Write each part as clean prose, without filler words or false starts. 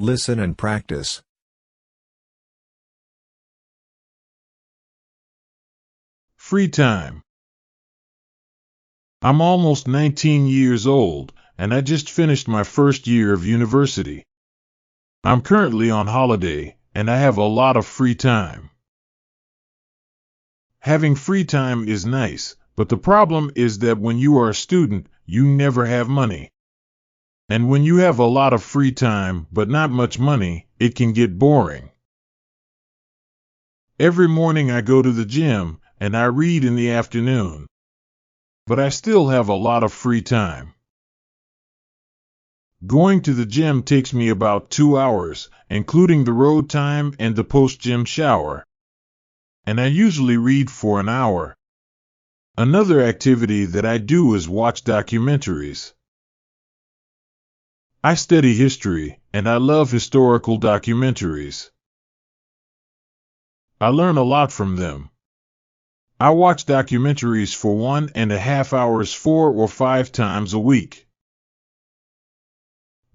Listen and practice. Free time. I'm almost 19 years old, and I just finished my first year of university. I'm currently on holiday, and I have a lot of free time. Having free time is nice, but the problem is that when you are a student, you never have money. And when you have a lot of free time, but not much money, it can get boring. Every morning I go to the gym, and I read in the afternoon. But I still have a lot of free time. Going to the gym takes me about 2 hours, including the road time and the post-gym shower. And I usually read for an hour. Another activity that I do is watch documentaries. I study history, and I love historical documentaries. I learn a lot from them. I watch documentaries for 1.5 hours 4 or 5 times a week.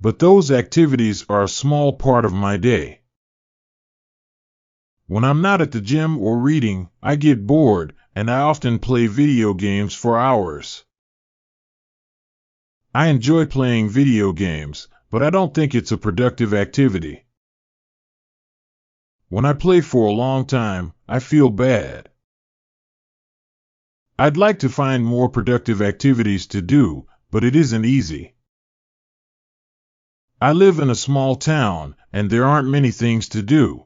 But those activities are a small part of my day. When I'm not at the gym or reading, I get bored, and I often play video games for hours. I enjoy playing video games, but I don't think it's a productive activity. When I play for a long time, I feel bad. I'd like to find more productive activities to do, but it isn't easy. I live in a small town, and there aren't many things to do.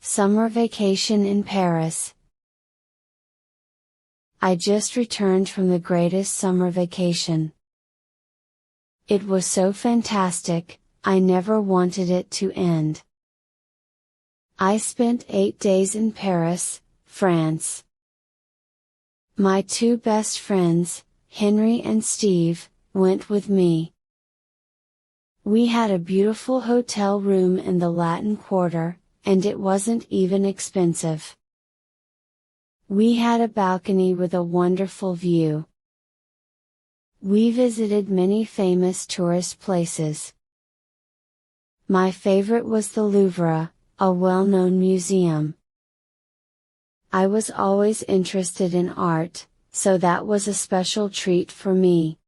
Summer vacation in Paris. I just returned from the greatest summer vacation. It was so fantastic, I never wanted it to end. I spent 8 days in Paris, France. My 2 best friends, Henry and Steve, went with me. We had a beautiful hotel room in the Latin Quarter, and it wasn't even expensive. We had a balcony with a wonderful view. We visited many famous tourist places. My favorite was the Louvre, a well-known museum. I was always interested in art, so that was a special treat for me.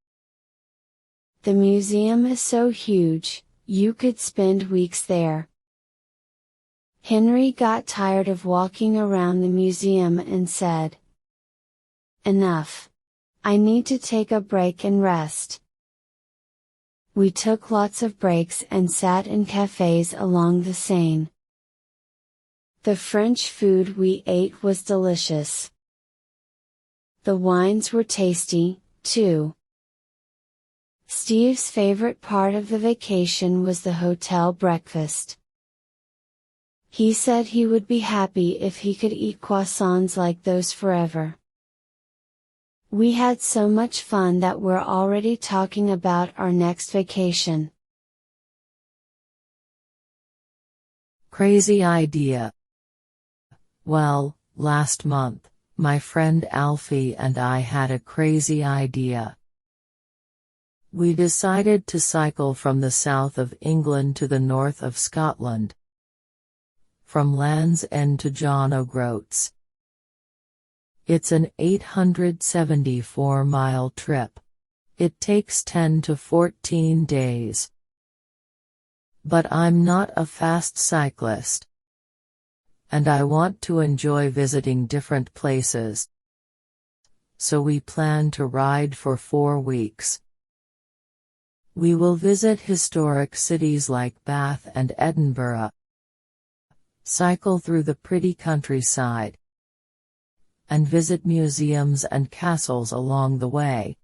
The museum is so huge, you could spend weeks there. Henry got tired of walking around the museum and said, "Enough. I need to take a break and rest." We took lots of breaks and sat in cafes along the Seine. The French food we ate was delicious. The wines were tasty, too. Steve's favorite part of the vacation was the hotel breakfast. He said he would be happy if he could eat croissants like those forever. We had so much fun that we're already talking about our next vacation. Crazy idea. Well, last month, my friend Alfie and I had a crazy idea. We decided to cycle from the south of England to the north of Scotland. From Land's End to John O'Groats. It's an 874-mile trip. It takes 10 to 14 days. But I'm not a fast cyclist. And I want to enjoy visiting different places. So we plan to ride for 4 weeks. We will visit historic cities like Bath and Edinburgh. Cycle through the pretty countryside. And visit museums and castles along the way.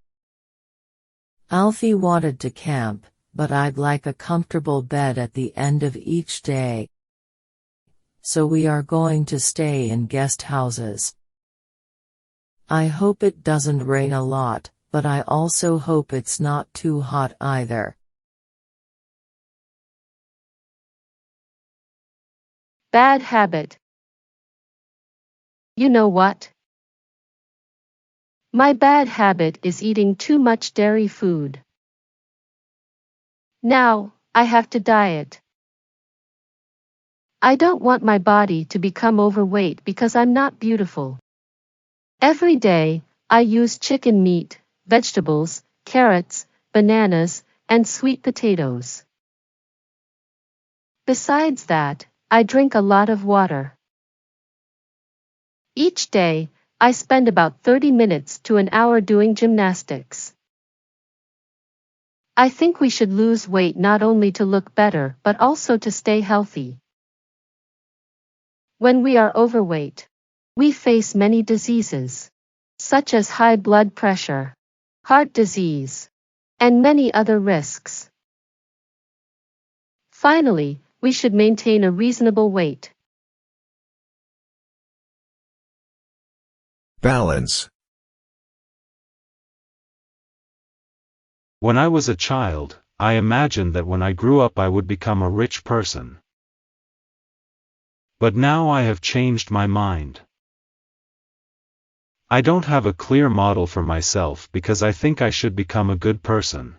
Alfie wanted to camp, but I'd like a comfortable bed at the end of each day. So we are going to stay in guest houses. I hope it doesn't rain a lot, but I also hope it's not too hot either. Bad habit. You know what? My bad habit is eating too much dairy food. Now, I have to diet. I don't want my body to become overweight because I'm not beautiful. Every day, I use chicken meat, vegetables, carrots, bananas, and sweet potatoes. Besides that, I drink a lot of water. Each day, I spend about 30 minutes to an hour doing gymnastics. I think we should lose weight not only to look better but also to stay healthy. When we are overweight, we face many diseases, such as high blood pressure, heart disease, and many other risks. Finally, we should maintain a reasonable weight. Balance. When I was a child, I imagined that when I grew up I would become a rich person. But now I have changed my mind. I don't have a clear model for myself because I think I should become a good person.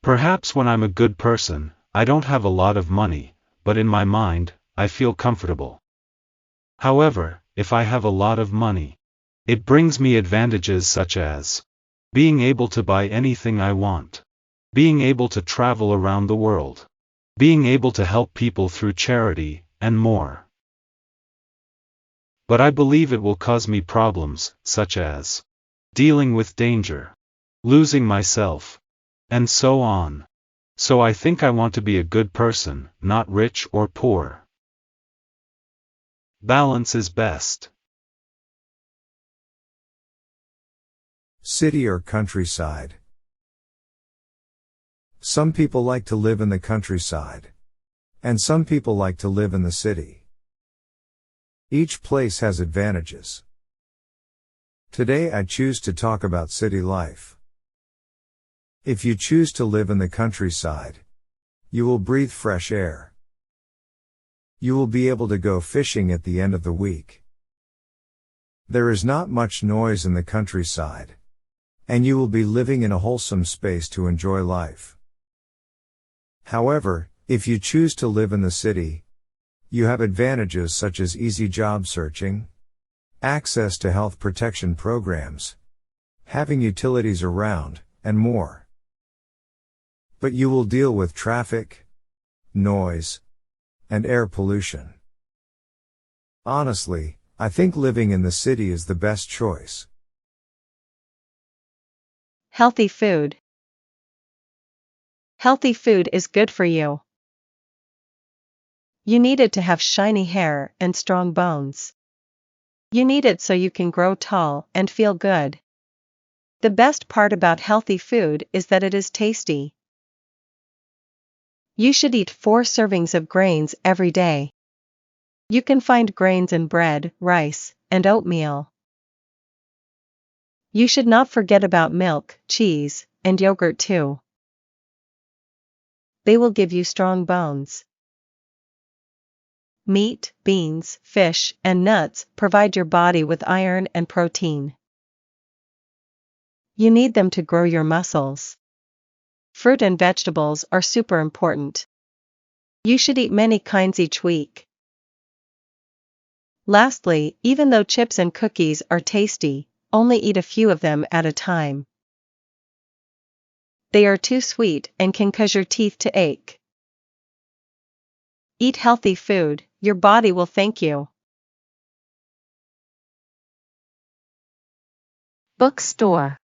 Perhaps when I'm a good person, I don't have a lot of money, but in my mind, I feel comfortable. However, if I have a lot of money, it brings me advantages such as being able to buy anything I want, being able to travel around the world, being able to help people through charity, and more. But I believe it will cause me problems, such as dealing with danger, losing myself, and so on. So I think I want to be a good person, not rich or poor. Balance is best. City or countryside. Some people like to live in the countryside. And some people like to live in the city. Each place has advantages. Today I choose to talk about city life. If you choose to live in the countryside, you will breathe fresh air. You will be able to go fishing at the end of the week. There is not much noise in the countryside. And you will be living in a wholesome space to enjoy life. However, if you choose to live in the city, you have advantages such as easy job searching, access to health protection programs, having utilities around, and more. But you will deal with traffic, noise, and air pollution. Honestly, I think living in the city is the best choice. Healthy food. Healthy food is good for you. You need it to have shiny hair and strong bones. You need it so you can grow tall and feel good. The best part about healthy food is that it is tasty. You should eat 4 servings of grains every day. You can find grains in bread, rice, and oatmeal. You should not forget about milk, cheese, and yogurt too. They will give you strong bones. Meat, beans, fish, and nuts provide your body with iron and protein. You need them to grow your muscles. Fruit and vegetables are super important. You should eat many kinds each week. Lastly, even though chips and cookies are tasty, only eat a few of them at a time. They are too sweet and can cause your teeth to ache. Eat healthy food, your body will thank you. Bookstore.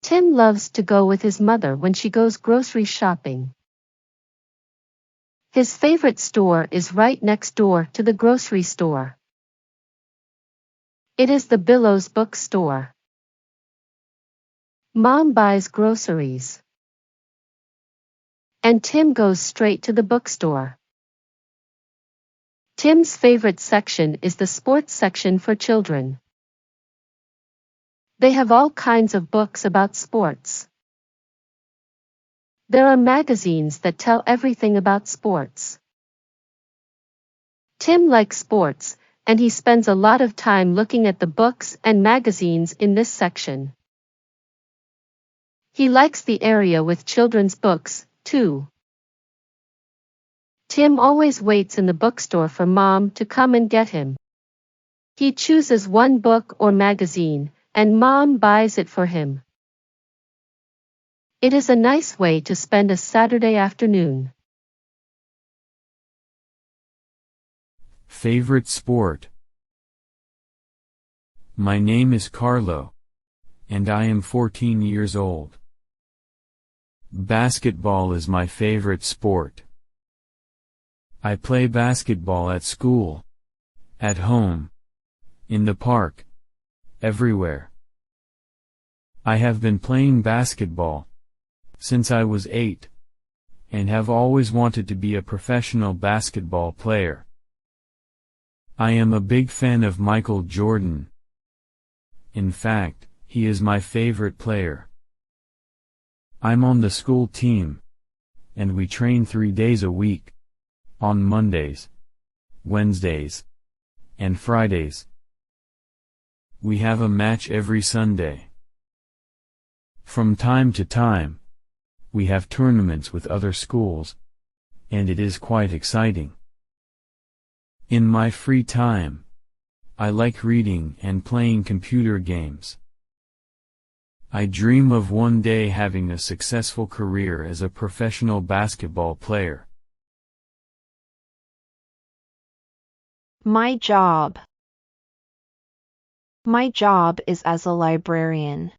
Tim loves to go with his mother when she goes grocery shopping. His favorite store is right next door to the grocery store. It is the Billows bookstore. Mom buys groceries. And Tim goes straight to the bookstore. Tim's favorite section is the sports section for children. They have all kinds of books about sports. There are magazines that tell everything about sports. Tim likes sports, and he spends a lot of time looking at the books and magazines in this section. He likes the area with children's books, too. Tim always waits in the bookstore for Mom to come and get him. He chooses one book or magazine, and Mom buys it for him. It is a nice way to spend a Saturday afternoon. Favorite sport. My name is Carlo, and I am 14 years old. Basketball is my favorite sport. I play basketball at school, at home, in the park, everywhere. I have been playing basketball since I was 8, and have always wanted to be a professional basketball player. I am a big fan of Michael Jordan. In fact, he is my favorite player. I'm on the school team, and we train 3 days a week, on Mondays, Wednesdays, and Fridays. We have a match every Sunday. From time to time, we have tournaments with other schools, and it is quite exciting. In my free time, I like reading and playing computer games. I dream of one day having a successful career as a professional basketball player. My job. My job is as a librarian.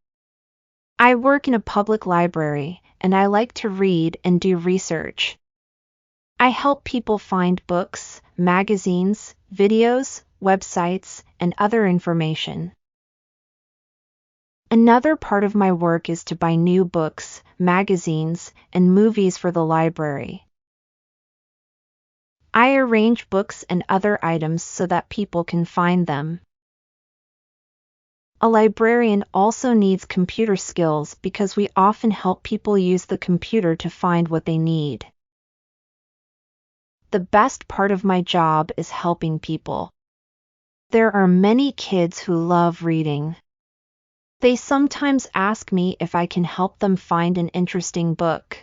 I work in a public library, and I like to read and do research. I help people find books, magazines, videos, websites, and other information. Another part of my work is to buy new books, magazines, and movies for the library. I arrange books and other items so that people can find them. A librarian also needs computer skills because we often help people use the computer to find what they need. The best part of my job is helping people. There are many kids who love reading. They sometimes ask me if I can help them find an interesting book.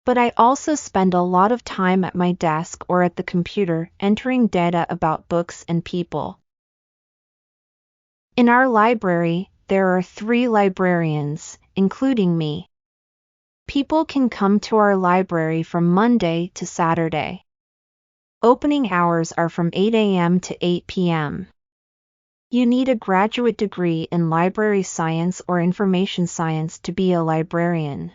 But I also spend a lot of time at my desk or at the computer entering data about books and people. In our library, there are 3 librarians, including me. People can come to our library from Monday to Saturday. Opening hours are from 8 a.m. to 8 p.m. You need a graduate degree in library science or information science to be a librarian.